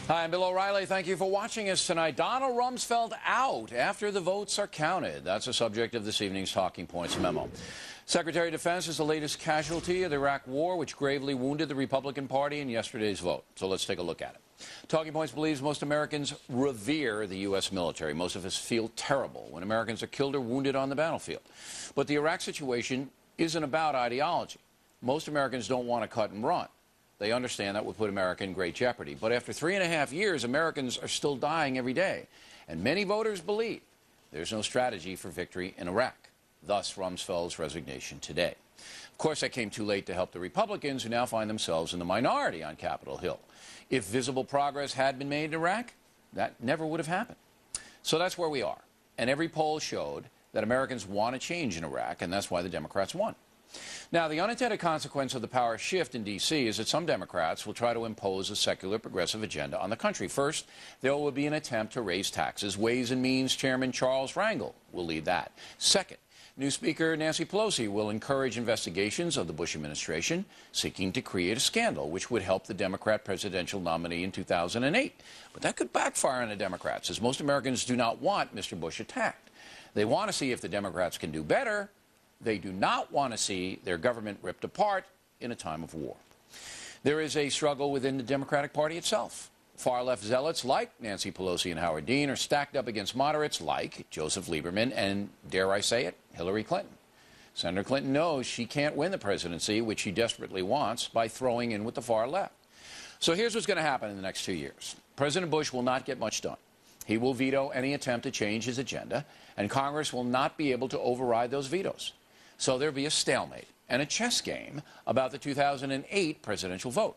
Hi, I'm Bill O'Reilly. Thank you for watching us tonight. Donald Rumsfeld out after the votes are counted. That's the subject of this evening's Talking Points memo. Secretary of Defense is the latest casualty of the Iraq War, which gravely wounded the Republican Party in yesterday's vote. So let's take a look at it. Talking Points believes most Americans revere the U.S. military. Most of us feel terrible when Americans are killed or wounded on the battlefield. But the Iraq situation isn't about ideology. Most Americans don't want to cut and run. They understand that would put America in great jeopardy. But after 3.5 years, Americans are still dying every day. And many voters believe there's no strategy for victory in Iraq. Thus, Rumsfeld's resignation today. Of course, that came too late to help the Republicans, who now find themselves in the minority on Capitol Hill. If visible progress had been made in Iraq, that never would have happened. So that's where we are. And every poll showed that Americans want a change in Iraq, and that's why the Democrats won. Now, the unintended consequence of the power shift in D.C. is that some Democrats will try to impose a secular progressive agenda on the country. First, there will be an attempt to raise taxes. Ways and Means Chairman Charles Rangel will lead that. Second, new Speaker Nancy Pelosi will encourage investigations of the Bush administration, seeking to create a scandal which would help the Democrat presidential nominee in 2008. But that could backfire on the Democrats, as most Americans do not want Mr. Bush attacked. They want to see if the Democrats can do better. They do not want to see their government ripped apart in a time of war. There is a struggle within the Democratic Party itself. Far-left zealots like Nancy Pelosi and Howard Dean are stacked up against moderates like Joseph Lieberman and, dare I say it, Hillary Clinton. Senator Clinton knows she can't win the presidency, which she desperately wants, by throwing in with the far left. So here's what's going to happen in the next 2 years. President Bush will not get much done. He will veto any attempt to change his agenda, and Congress will not be able to override those vetoes. So there'll be a stalemate and a chess game about the 2008 presidential vote.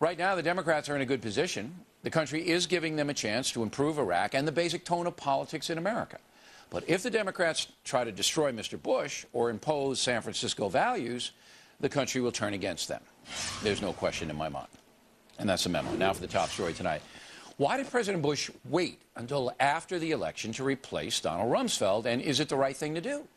Right now, the Democrats are in a good position. The country is giving them a chance to improve Iraq and the basic tone of politics in America. But if the Democrats try to destroy Mr. Bush or impose San Francisco values, the country will turn against them. There's no question in my mind. And that's the memo. Now for the top story tonight. Why did President Bush wait until after the election to replace Donald Rumsfeld, and is it the right thing to do?